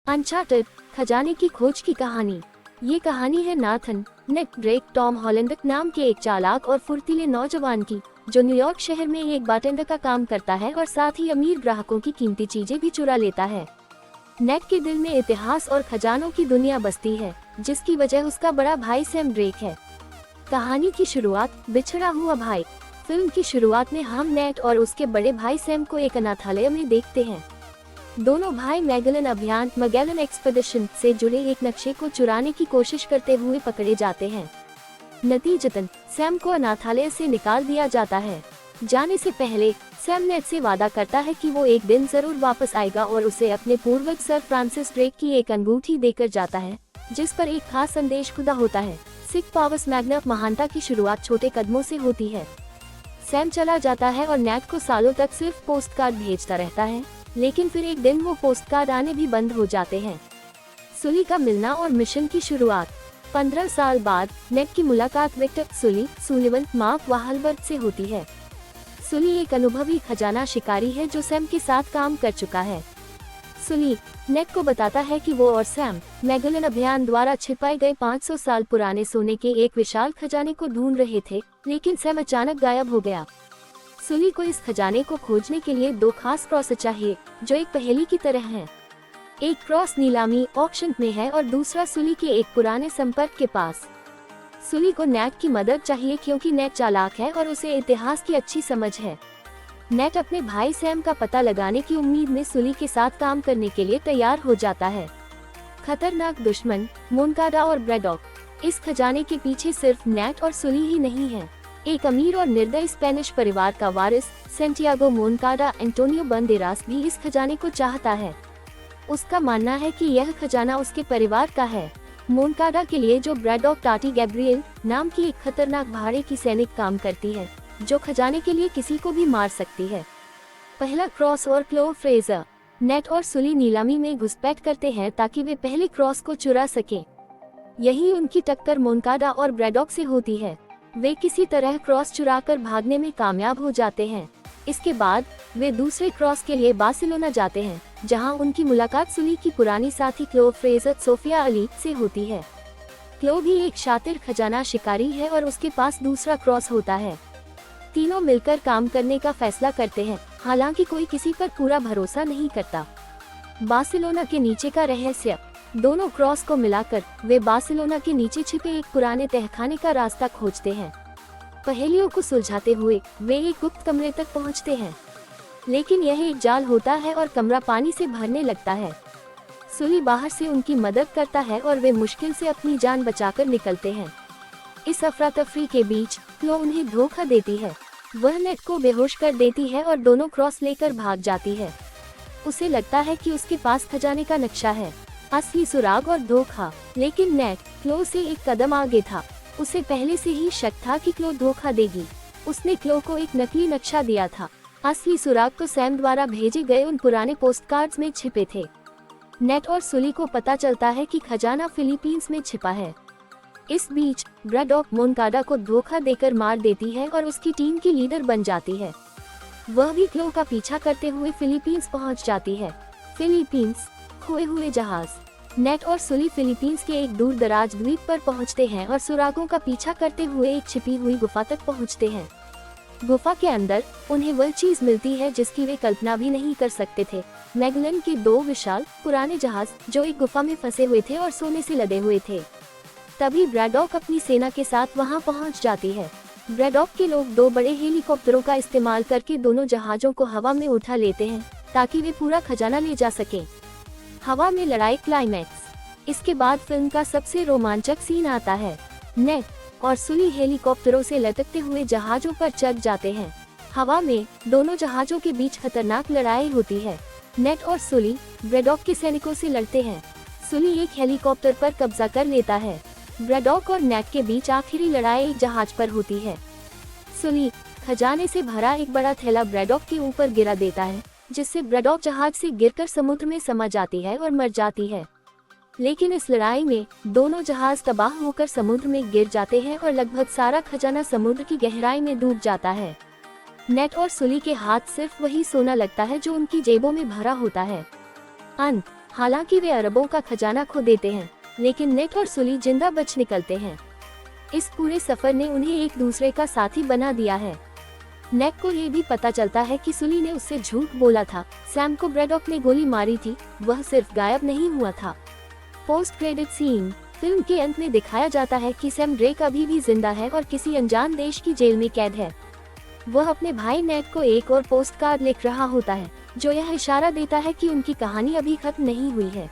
Uncharted खजाने की खोज की कहानी। ये कहानी है Nathan, net Drake, Tom Holland नाम के एक चालाक और फुर्तीले नौजवान की, जो न्यूयॉर्क शहर में एक बारटेंडर का काम करता है और साथ ही अमीर ग्राहकों की कीमती चीजें भी चुरा लेता है। नेट के दिल में इतिहास और खजानों की दुनिया बसती है, जिसकी वजह उसका बड़ा भाई सैम ड्रेक है। कहानी की शुरुआत, बिछड़ा हुआ भाई। फिल्म की शुरुआत में हम नेट और उसके बड़े भाई सैम को एक अनाथालय में देखते हैं। दोनों भाई मैगेलन अभियान मैगेलन एक्सपेडिशन से जुड़े एक नक्शे को चुराने की कोशिश करते हुए पकड़े जाते हैं। नतीजतन सैम को अनाथालय से निकाल दिया जाता है। जाने से पहले सैम नेट से वादा करता है कि वो एक दिन जरूर वापस आएगा और उसे अपने पूर्वज सर फ्रांसिस ड्रेक की एक अंगूठी देकर जाता है, जिस पर एक खास संदेश खुदा होता है। सिक पावर्स मैग्ना, महानता की शुरुआत छोटे कदमों से होती है। सैम चला जाता है और नेट को सालों तक सिर्फ पोस्ट कार्ड भेजता रहता है, लेकिन फिर एक दिन वो पोस्ट कार्ड आने भी बंद हो जाते हैं। सुली का मिलना और मिशन की शुरुआत। 15 साल बाद नेट की मुलाकात विक्टर सुलिवन मार्क वाहलबर्ग से होती है। सुली एक अनुभवी खजाना शिकारी है जो सैम के साथ काम कर चुका है। सुली नेट को बताता है कि वो और सैम मैगेलन अभियान द्वारा छिपाए गए 500 साल पुराने सोने के एक विशाल खजाने को ढूंढ रहे थे, लेकिन सैम अचानक गायब हो गया। सुली को इस खजाने को खोजने के लिए 2 खास क्रॉस चाहिए, जो एक पहेली की तरह हैं। एक क्रॉस नीलामी ऑक्शन में है और दूसरा सुली के एक पुराने संपर्क के पास। सुली को नेट की मदद चाहिए क्योंकि नेट चालाक है और उसे इतिहास की अच्छी समझ है। नेट अपने भाई सैम का पता लगाने की उम्मीद में सुली के साथ काम करने के लिए तैयार हो जाता है। खतरनाक दुश्मन मोनकाडा और ब्रैडॉक। इस खजाने के पीछे सिर्फ नेट और सुली ही नहीं है। एक अमीर और निर्दयी स्पेनिश परिवार का वारिस सेंटियागो मोनकाडा एंटोनियो बंदेरास भी इस खजाने को चाहता है। उसका मानना है कि यह खजाना उसके परिवार का है। मोनकाडा के लिए जो ब्रैडॉक टाटी गैब्रिएल नाम की एक खतरनाक भाड़े की सैनिक काम करती है, जो खजाने के लिए किसी को भी मार सकती है। पहला क्रॉस और क्लो फ्रेजर। नेट और सुली नीलामी में घुसपैठ करते हैं ताकि वे पहले क्रॉस को चुरा सकें। यही उनकी टक्कर मोनकाडा और ब्रैडॉक से होती है। वे किसी तरह क्रॉस चुराकर भागने में कामयाब हो जाते हैं। इसके बाद वे दूसरे क्रॉस के लिए बार्सिलोना जाते हैं, जहां उनकी मुलाकात सुली की पुरानी साथी क्लो फ्रेजर सोफिया अली से होती है। क्लो भी एक शातिर खजाना शिकारी है और उसके पास दूसरा क्रॉस होता है। तीनों मिलकर काम करने का फैसला करते हैं, हालांकि कोई किसी पर पूरा भरोसा नहीं करता। बार्सिलोना के नीचे का रहस्य। दोनों क्रॉस को मिलाकर वे बार्सिलोना के नीचे छिपे एक पुराने तहखाने का रास्ता खोजते हैं। पहेलियों को सुलझाते हुए वे एक गुप्त कमरे तक पहुंचते हैं, लेकिन यह एक जाल होता है और कमरा पानी से भरने लगता है। सुली बाहर से उनकी मदद करता है और वे मुश्किल से अपनी जान बचाकर निकलते हैं। इस अफरा तफरी के बीच क्लो उन्हें धोखा देती है। वह नेट को बेहोश कर देती है और दोनों क्रॉस लेकर भाग जाती है। उसे लगता है कि उसके पास खजाने का नक्शा है, असली सुराग और धोखा, लेकिन नेट क्लो से एक कदम आगे था। उसे पहले से ही शक था कि क्लो धोखा देगी। उसने क्लो को एक नकली नक्शा दिया था। असली सुराग तो सैम द्वारा भेजे गए उन पुराने पोस्टकार्ड्स में छिपे थे। नेट और सुली को पता चलता है कि खजाना फिलीपींस में छिपा है। इस बीच ब्रैडॉक मोनकाडा को धोखा देकर मार देती है और उसकी टीम की लीडर बन जाती है। वह भी क्लो का पीछा करते हुए फिलीपींस पहुंच जाती है। फिलीपींस खोए हुए जहाज। नेट और सुली फिलीपींस के एक दूर दराज द्वीप पर पहुंचते हैं और सुरागों का पीछा करते हुए एक छिपी हुई गुफा तक पहुंचते हैं। गुफा के अंदर उन्हें वह चीज मिलती है जिसकी वे कल्पना भी नहीं कर सकते थे। मैगेलन के 2 विशाल पुराने जहाज जो एक गुफा में फंसे हुए थे और सोने से लदे हुए थे। तभी ब्रैडॉक अपनी सेना के साथ वहां पहुंच जाती है। ब्रैडॉक के लोग 2 बड़े हेलीकॉप्टरों का इस्तेमाल करके दोनों जहाजों को हवा में उठा लेते हैं ताकि वे पूरा खजाना ले जा सकें। हवा में लड़ाई क्लाइमैक्स। इसके बाद फिल्म का सबसे रोमांचक सीन आता है। नेट और सुली हेलीकॉप्टरों से लटकते हुए जहाजों पर चढ़ जाते हैं। हवा में दोनों जहाजों के बीच खतरनाक लड़ाई होती है। नेट और सुली ब्रैडॉक के सैनिकों से लड़ते हैं। सुली एक हेलीकॉप्टर पर कब्जा कर लेता है। ब्रैडॉक और नेट के बीच आखिरी लड़ाई एक जहाज पर होती है। सुली खजाने से भरा एक बड़ा थैला ब्रैडॉक के ऊपर गिरा देता है, जिससे ब्रैडॉक जहाज से गिरकर समुद्र में समा जाती है और मर जाती है। लेकिन इस लड़ाई में दोनों जहाज तबाह होकर समुद्र में गिर जाते हैं और लगभग सारा खजाना समुद्र की गहराई में डूब जाता है। नेट और सुली के हाथ सिर्फ वही सोना लगता है जो उनकी जेबों में भरा होता है। अंत। हालांकि वे अरबों का खजाना खो देते हैं, लेकिन नेट और सुली जिंदा बच निकलते हैं। इस पूरे सफर ने उन्हें एक दूसरे का साथी बना दिया है। नेट को ये भी पता चलता है कि सुली ने उससे झूठ बोला था। सैम को ब्रैडॉक ने गोली मारी थी, वह सिर्फ गायब नहीं हुआ था। Post credit scene. फिल्म के अंत में दिखाया जाता है कि सैम ड्रेक अभी भी जिंदा है और किसी अनजान देश की जेल में कैद है। वह अपने भाई नेट को एक और पोस्ट कार्ड लिख रहा होता है, जो यह इशारा देता है कि उनकी कहानी अभी खत्म नहीं हुई है।